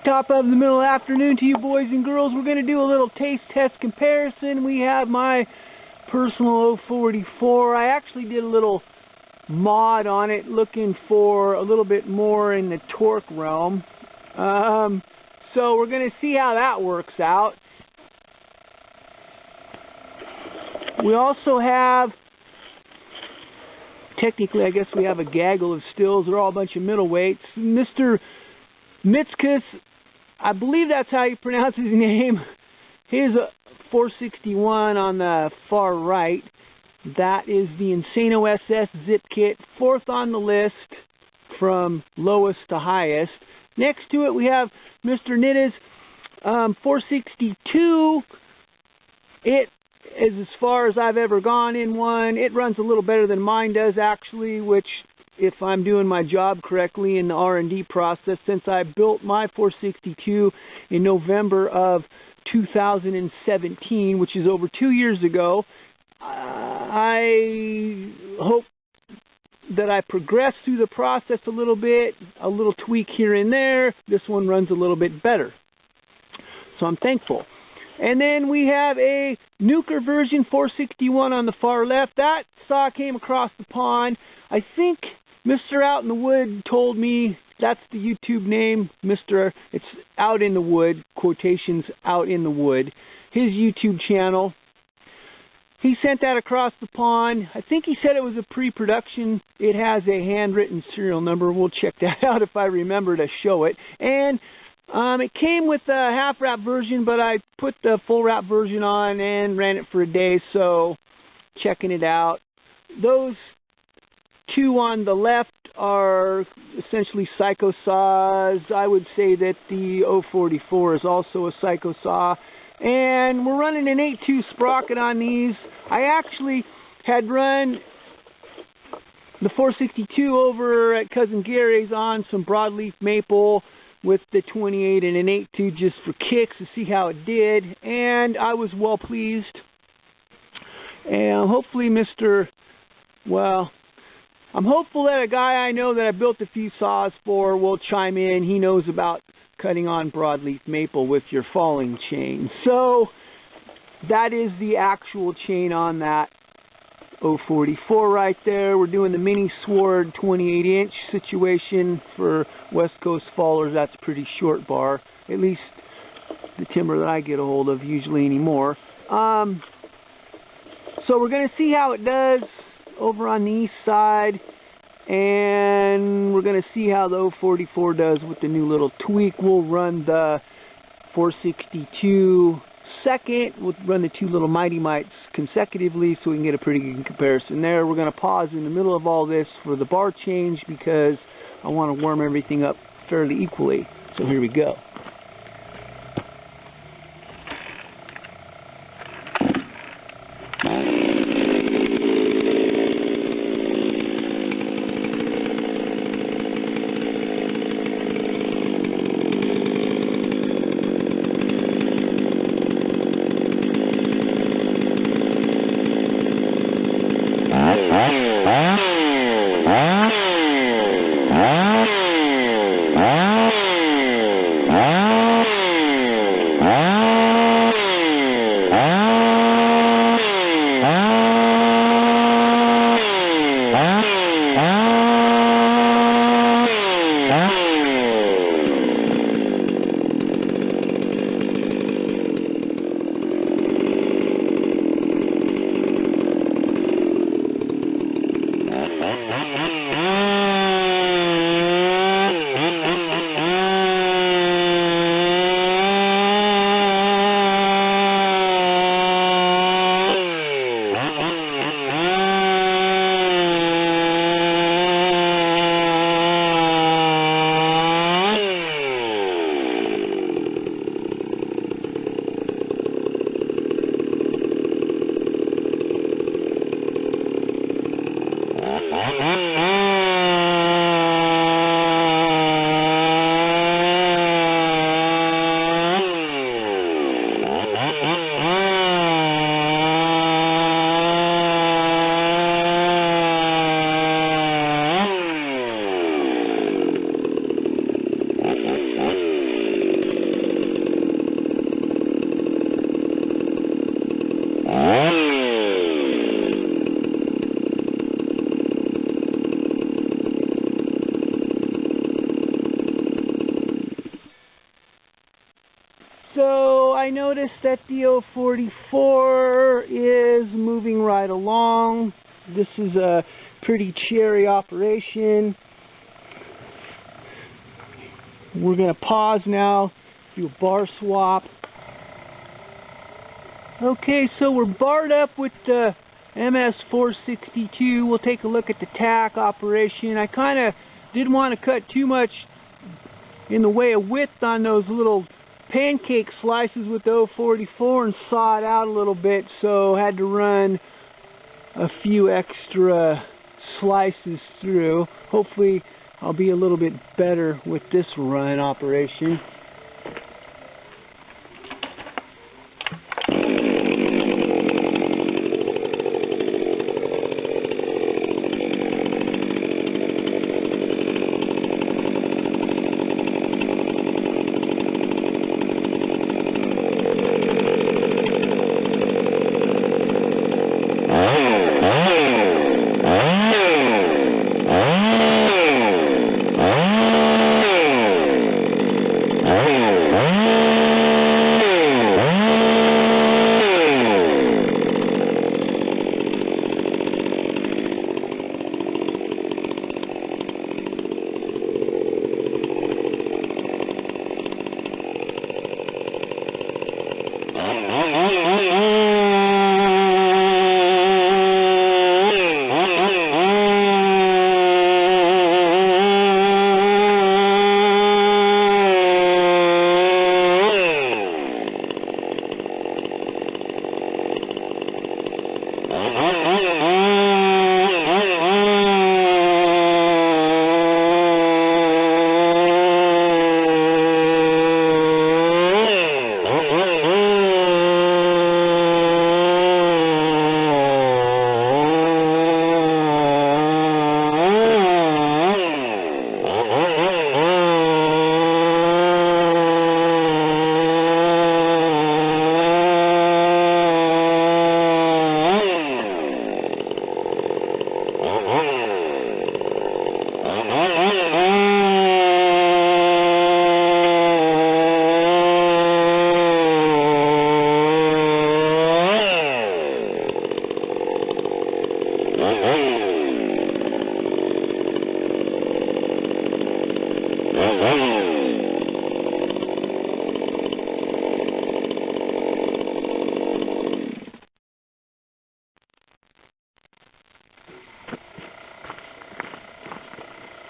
Top of the middle afternoon to you boys and girls. We're going to do a little taste test comparison. We have my personal 044. I actually did a little mod on it looking for a little bit more in the torque realm. So we're going to see how that works out. We also have, technically I guess we have a gaggle of Stihls. They're all a bunch of middleweights. Mr. Mitzkus, I believe that's how you pronounce his name. Here's a 461 on the far right. That is the Insano SS zip kit, fourth on the list from lowest to highest. Next to it we have Mr. Nitta's 462. It is as far as I've ever gone in one. It runs a little better than mine does actually, which if I'm doing my job correctly in the R&D process, since I built my 462 in November of 2017, which is over 2 years ago, I hope that I progress through the process a little bit, a little tweak here and there. This one runs a little bit better, so I'm thankful. And then we have a Nuker version 461 on the far left. That saw came across the pond. I think Mr. Out in the Wood told me that's the YouTube name. It's Out in the Wood, quotations Out in the Wood. His YouTube channel. He sent that across the pond. I think he said it was a pre-production. It has a handwritten serial number. We'll check that out if I remember to show it. And it came with a half-wrap version, but I put the full-wrap version on and ran it for a day, so checking it out. Those two on the left are essentially psycho saws. I would say that the 044 is also a psycho saw. And we're running an 8.2 sprocket on these. I actually had run the 462 over at Cousin Gary's on some broadleaf maple with the 28 and an 8.2 just for kicks to see how it did, and I was well pleased. And hopefully I'm hopeful that a guy I know that I built a few saws for will chime in. He knows about cutting on broadleaf maple with your falling chain. So that is the actual chain on that 044 right there. We're doing the mini sword 28-inch situation for West Coast fallers. That's a pretty short bar, at least the timber that I get a hold of usually anymore. So we're going to see how it does over on the east side, and we're going to see how the 044 does with the new little tweak. We'll run the 462 second. We'll run the two little Mighty Mites consecutively so we can get a pretty good comparison there. We're going to pause in the middle of all this for the bar change because I want to warm everything up fairly equally. So here we go. Ah. I noticed that the 044 is moving right along. This is a pretty cherry operation. We're going to pause now, do a bar swap. Okay, so we're barred up with the MS462. We'll take a look at the tack operation. I kind of didn't want to cut too much in the way of width on those little pancake slices with the 044 and saw it out a little bit, so had to run a few extra slices through. Hopefully I'll be a little bit better with this run operation.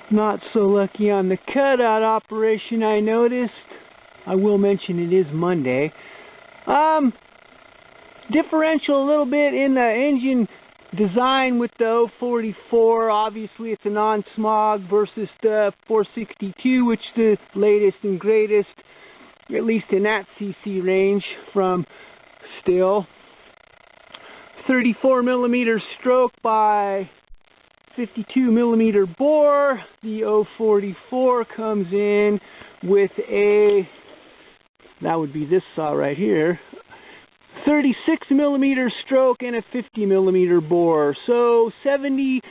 Not so lucky on the cutout operation, I noticed. I will mention it is Monday. Differential a little bit in the engine design with the 044. Obviously it's a non-smog versus the 462, which is the latest and greatest, at least in that cc range from Stihl. 34mm stroke by 52mm bore. The 044 comes in with a, that would be this saw right here, 36mm stroke and a 50mm bore. So 70.7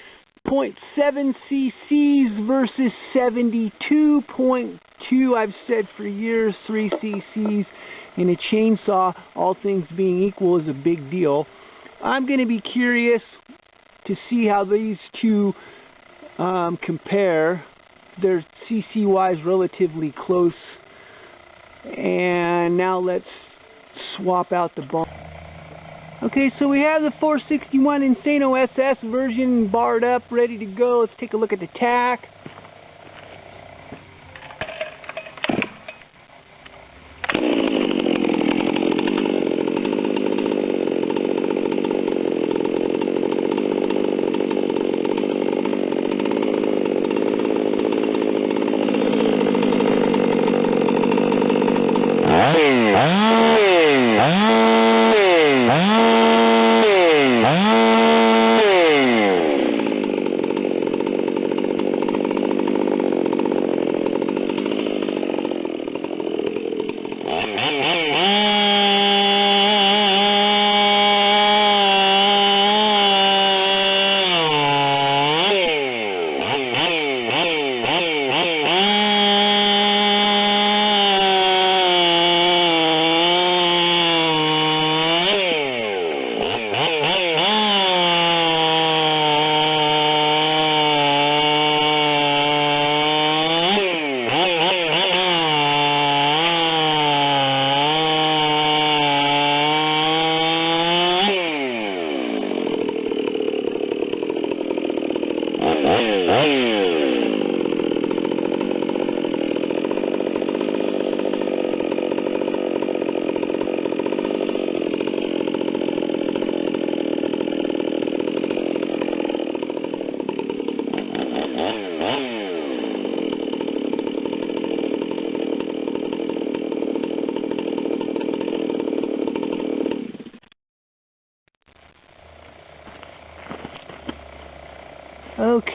cc's versus 72.2. I've said for years 3 cc's in a chainsaw, all things being equal, is a big deal. I'm going to be curious to see how these two compare. They're cc-wise relatively close. And now let's swap out the bar. Okay, so we have the 461 Insano SS version barred up, ready to go. Let's take a look at the tack.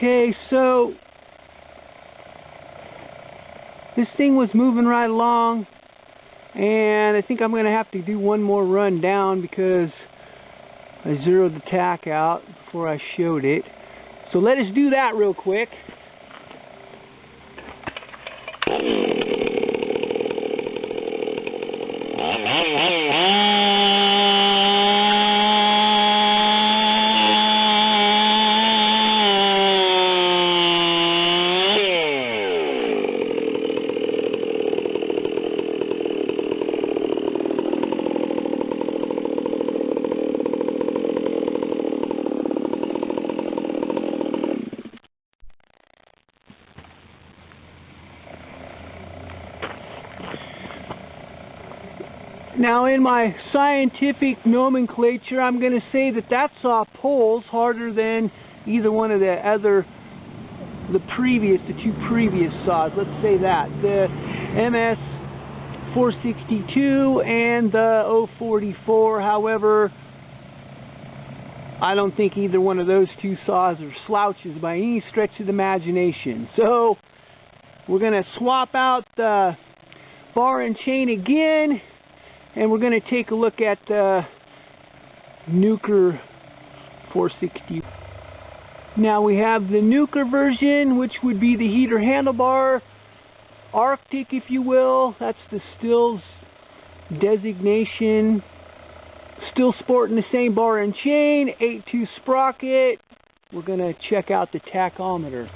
Okay, so this thing was moving right along, and I think I'm going to have to do one more run down because I zeroed the tack out before I showed it. So let us do that real quick. Now, in my scientific nomenclature, I'm going to say that saw pulls harder than either one of the two previous saws. Let's say that. The MS-462 and the 044, however, I don't think either one of those two saws are slouches by any stretch of the imagination. So, we're going to swap out the bar and chain again. And we're going to take a look at the Nuker 460. Now we have the Nuker version, which would be the heater handlebar, Arctic if you will. That's the Stihl's designation. Still sporting the same bar and chain, 8.2 sprocket. We're going to check out the tachometer.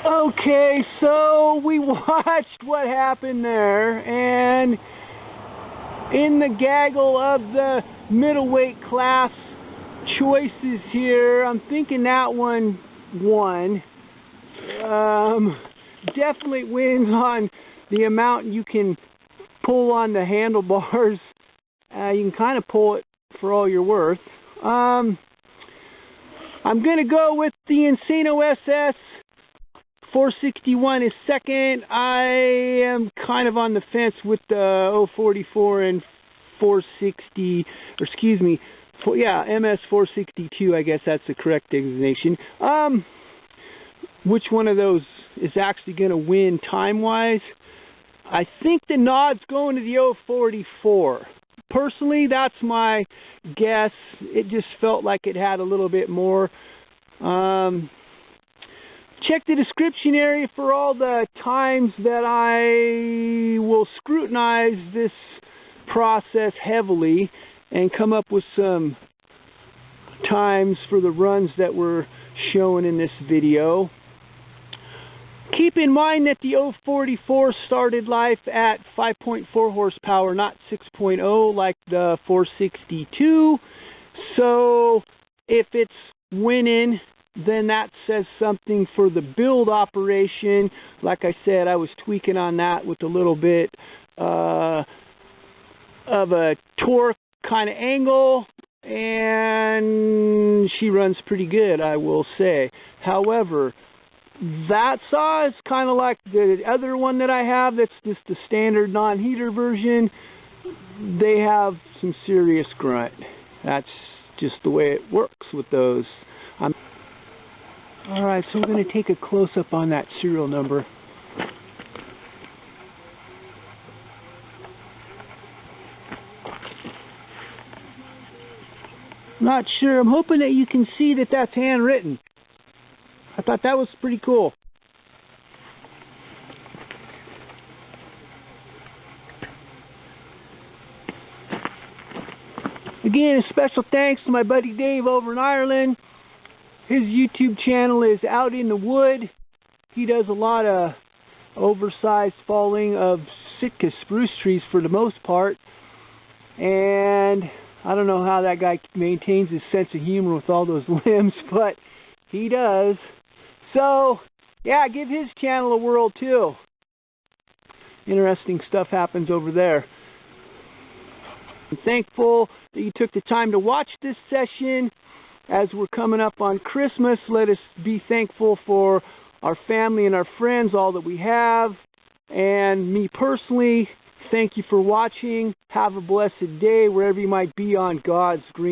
Okay, so we watched what happened there, and in the gaggle of the middleweight class choices here, I'm thinking that one won. Definitely wins on the amount you can pull on the handlebars. You can kind of pull it for all you're worth. I'm going to go with the Encino SS 461 is second. I am kind of on the fence with the 044 and 460, or excuse me, MS 462, I guess that's the correct designation. Which one of those is actually going to win time-wise? I think the nod's going to the 044. Personally, that's my guess. It just felt like it had a little bit more. Check the description area for all the times that I will scrutinize this process heavily and come up with some times for the runs that we're showing in this video. Keep in mind that the 044 started life at 5.4 horsepower, not 6.0 like the 462. So if it's winning, then that says something for the build operation. Like I said, I was tweaking on that with a little bit of a torque kind of angle, and she runs pretty good, I will say. However, that saw is kind of like the other one that I have, that's just the standard non-heater version. They have some serious grunt. That's just the way it works with those. Alright, so we're going to take a close-up on that serial number. Not sure. I'm hoping that you can see that that's handwritten. I thought that was pretty cool. Again, a special thanks to my buddy Dave over in Ireland. His YouTube channel is Out in the Wood. He does a lot of oversized falling of Sitka spruce trees for the most part. And I don't know how that guy maintains his sense of humor with all those limbs, but he does. So, yeah, give his channel a whirl too. Interesting stuff happens over there. I'm thankful that you took the time to watch this session. As we're coming up on Christmas, let us be thankful for our family and our friends, all that we have. And me personally, thank you for watching. Have a blessed day wherever you might be on God's green